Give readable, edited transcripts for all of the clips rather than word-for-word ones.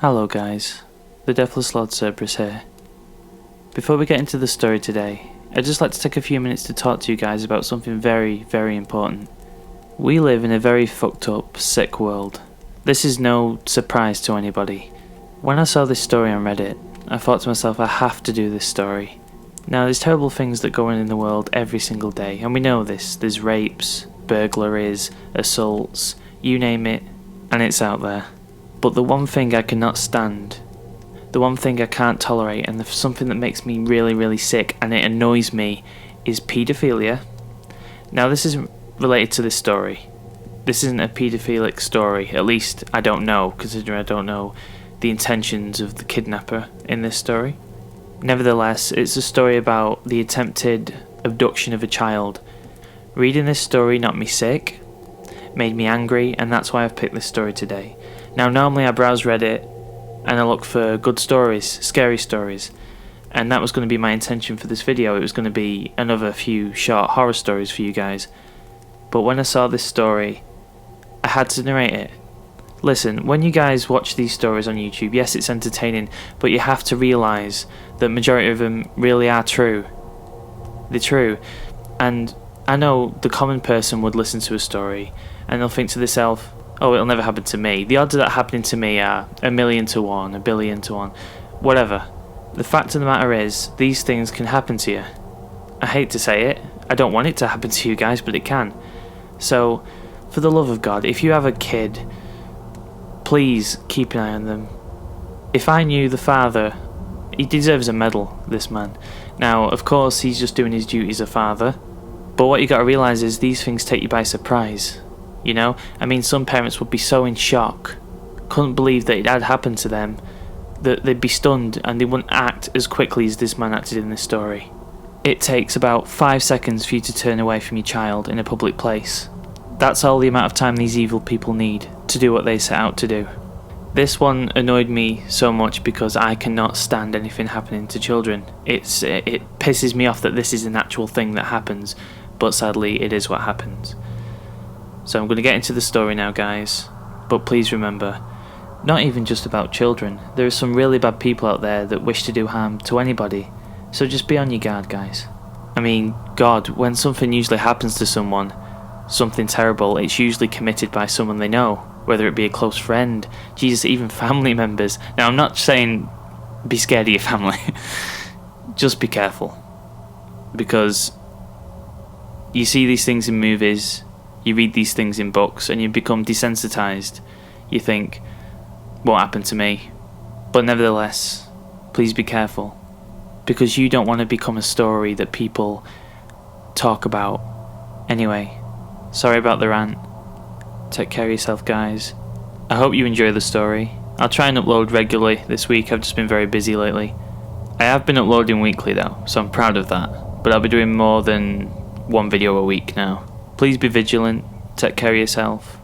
Hello guys, the Deathless Lord Cerberus here. Before we get into the story today, I'd just like to take a few minutes to talk to you guys about something very, very important. We live in a very fucked up, sick world. This is no surprise to anybody. When I saw this story on Reddit, I thought to myself, I have to do this story. Now there's terrible things that go on in the world every single day, and we know this. There's rapes, burglaries, assaults, you name it, and it's out there. But the one thing I cannot stand, the one thing I can't tolerate, and something that makes me really, really sick, and it annoys me, is paedophilia. Now this isn't related to this story. This isn't a paedophilic story, at least I don't know, considering I don't know the intentions of the kidnapper in this story. Nevertheless, it's a story about the attempted abduction of a child. Reading this story knocked me sick, made me angry, and that's why I've picked this story today. Now normally I browse Reddit and I look for good stories, scary stories, and that was going to be my intention for this video. It was going to be another few short horror stories for you guys. But when I saw this story, I had to narrate it. Listen, when you guys watch these stories on YouTube, yes, it's entertaining, but you have to realise that majority of them really are true. They're true. And I know the common person would listen to a story and they'll think to themselves, oh, it'll never happen to me. The odds of that happening to me are 1,000,000 to 1, 1,000,000,000 to 1, whatever. The fact of the matter is, these things can happen to you. I hate to say it, I don't want it to happen to you guys, but it can. So, for the love of God, if you have a kid, please keep an eye on them. If I knew the father, he deserves a medal, this man. Now, of course, he's just doing his duty as a father, but what you got to realise is these things take you by surprise. You know, I mean, some parents would be so in shock, couldn't believe that it had happened to them, that they'd be stunned and they wouldn't act as quickly as this man acted in this story. It takes about 5 seconds for you to turn away from your child in a public place. That's all the amount of time these evil people need to do what they set out to do. This one annoyed me so much because I cannot stand anything happening to children. It pisses me off that this is an actual thing that happens, but sadly it is what happens. So I'm going to get into the story now, guys, but please remember, not even just about children, there are some really bad people out there that wish to do harm to anybody, so just be on your guard, guys. I mean, God, when something usually happens to someone, something terrible, it's usually committed by someone they know, whether it be a close friend, Jesus, even family members. Now I'm not saying be scared of your family, just be careful, because you see these things in movies, you read these things in books, and you become desensitized. You think, what happened to me? But nevertheless, please be careful, because you don't want to become a story that people talk about. Anyway, sorry about the rant. Take care of yourself, guys. I hope you enjoy the story. I'll try and upload regularly this week. I've just been very busy lately. I have been uploading weekly though, so I'm proud of that. But I'll be doing more than one video a week now. Please be vigilant, take care of yourself,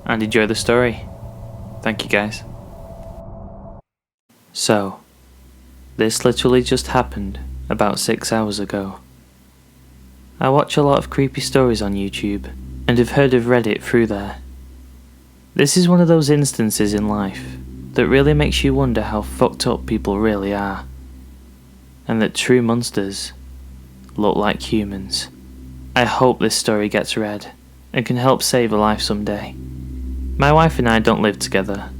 and enjoy the story. Thank you, guys. So, this literally just happened about 6 hours ago. I watch a lot of creepy stories on YouTube, and have heard of Reddit through there. This is one of those instances in life that really makes you wonder how fucked up people really are, and that true monsters look like humans. I hope this story gets read and can help save a life someday. My wife and I don't live together.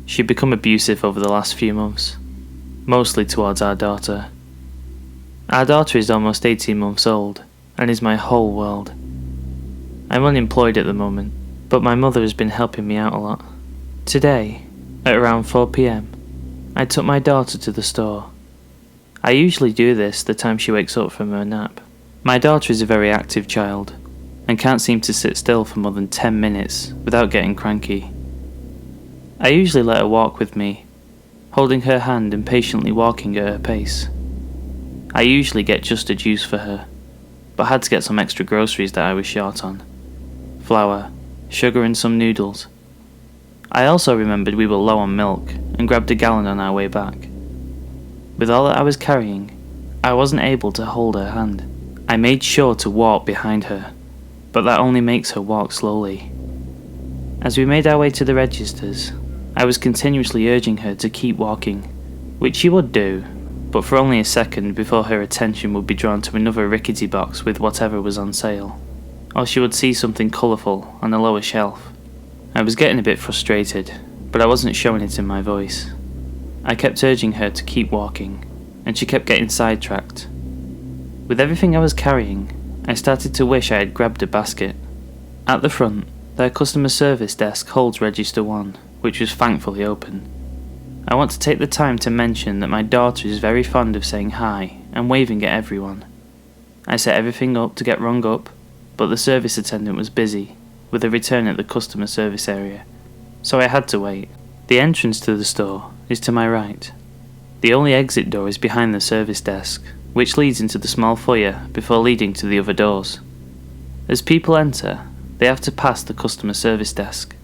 She'd become abusive over the last few months, mostly towards our daughter. Our daughter is almost 18 months old and is my whole world. I'm unemployed at the moment, but my mother has been helping me out a lot. Today, at around 4 PM, I took my daughter to the store. I usually do this the time she wakes up from her nap. My daughter is a very active child, and can't seem to sit still for more than 10 minutes without getting cranky. I usually let her walk with me, holding her hand and patiently walking at her pace. I usually get just a juice for her, but had to get some extra groceries that I was short on. Flour, sugar and some noodles. I also remembered we were low on milk and grabbed a gallon on our way back. With all that I was carrying, I wasn't able to hold her hand. I made sure to walk behind her, but that only makes her walk slowly. As we made our way to the registers, I was continuously urging her to keep walking, which she would do, but for only a second before her attention would be drawn to another rickety box with whatever was on sale, or she would see something colourful on a lower shelf. I was getting a bit frustrated, but I wasn't showing it in my voice. I kept urging her to keep walking, and she kept getting sidetracked. With everything I was carrying, I started to wish I had grabbed a basket. At the front, their customer service desk holds register 1, which was thankfully open. I want to take the time to mention that my daughter is very fond of saying hi and waving at everyone. I set everything up to get rung up, but the service attendant was busy, with a return at the customer service area, so I had to wait. The entrance to the store is to my right. The only exit door is behind the service desk, which leads into the small foyer before leading to the other doors. As people enter, they have to pass the customer service desk.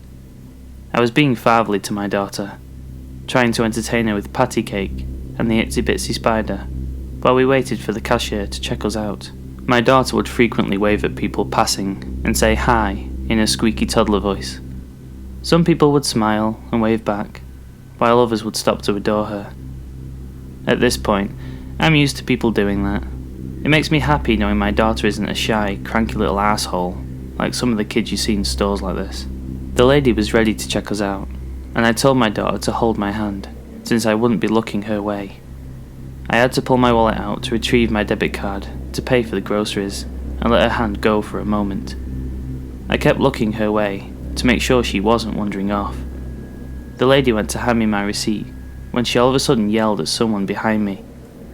I was being fatherly to my daughter, trying to entertain her with patty cake and the itsy bitsy spider, while we waited for the cashier to check us out. My daughter would frequently wave at people passing and say hi in a squeaky toddler voice. Some people would smile and wave back, while others would stop to adore her. At this point, I'm used to people doing that. It makes me happy knowing my daughter isn't a shy, cranky little asshole like some of the kids you see in stores like this. The lady was ready to check us out, and I told my daughter to hold my hand, since I wouldn't be looking her way. I had to pull my wallet out to retrieve my debit card to pay for the groceries, and let her hand go for a moment. I kept looking her way to make sure she wasn't wandering off. The lady went to hand me my receipt when she all of a sudden yelled at someone behind me.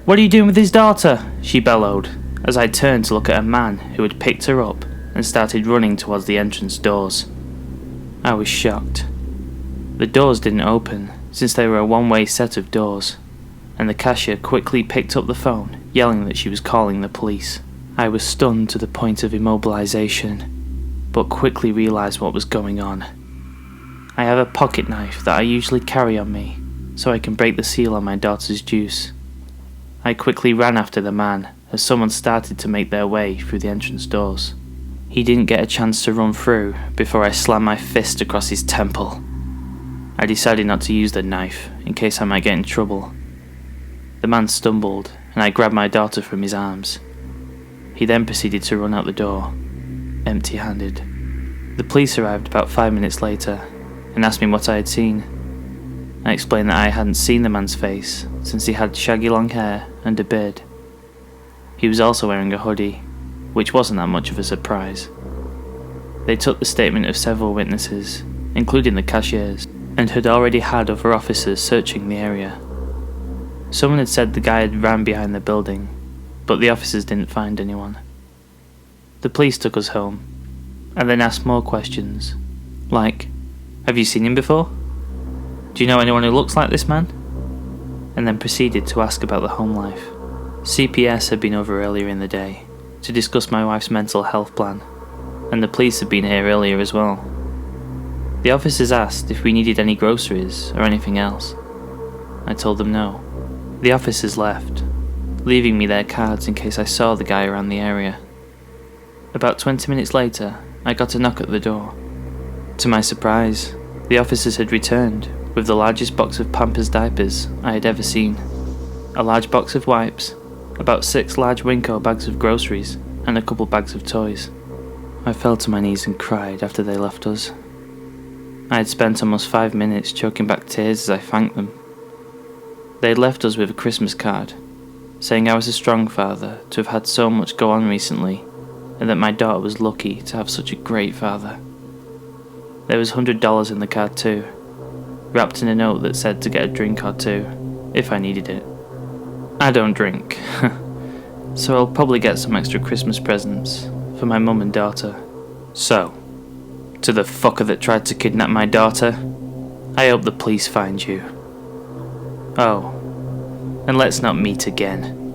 "What are you doing with his daughter?" she bellowed, as I turned to look at a man who had picked her up and started running towards the entrance doors. I was shocked. The doors didn't open, since they were a one-way set of doors, and the cashier quickly picked up the phone, yelling that she was calling the police. I was stunned to the point of immobilization, but quickly realized what was going on. I have a pocket knife that I usually carry on me, so I can break the seal on my daughter's juice. I quickly ran after the man as someone started to make their way through the entrance doors. He didn't get a chance to run through before I slammed my fist across his temple. I decided not to use the knife in case I might get in trouble. The man stumbled and I grabbed my daughter from his arms. He then proceeded to run out the door, empty-handed. The police arrived about 5 minutes later and asked me what I had seen. I explained that I hadn't seen the man's face since he had shaggy long hair and a beard. He was also wearing a hoodie, which wasn't that much of a surprise. They took the statement of several witnesses, including the cashiers, and had already had other officers searching the area. Someone had said the guy had ran behind the building, but the officers didn't find anyone. The police took us home, and then asked more questions, like, "Have you seen him before? Do you know anyone who looks like this man?" And then proceeded to ask about the home life. CPS had been over earlier in the day to discuss my wife's mental health plan, and the police had been here earlier as well. The officers asked if we needed any groceries or anything else. I told them no. The officers left, leaving me their cards in case I saw the guy around the area. About 20 minutes later, I got a knock at the door. To my surprise, the officers had returned with the largest box of Pampers diapers I had ever seen, a large box of wipes, about 6 large Winco bags of groceries, and a couple bags of toys. I fell to my knees and cried after they left us. I had spent almost 5 minutes choking back tears as I thanked them. They had left us with a Christmas card, saying I was a strong father to have had so much go on recently, and that my daughter was lucky to have such a great father. There was $100 in the card too, wrapped in a note that said to get a drink or two, if I needed it. I don't drink, so I'll probably get some extra Christmas presents for my mum and daughter. So, to the fucker that tried to kidnap my daughter, I hope the police find you. Oh, and let's not meet again.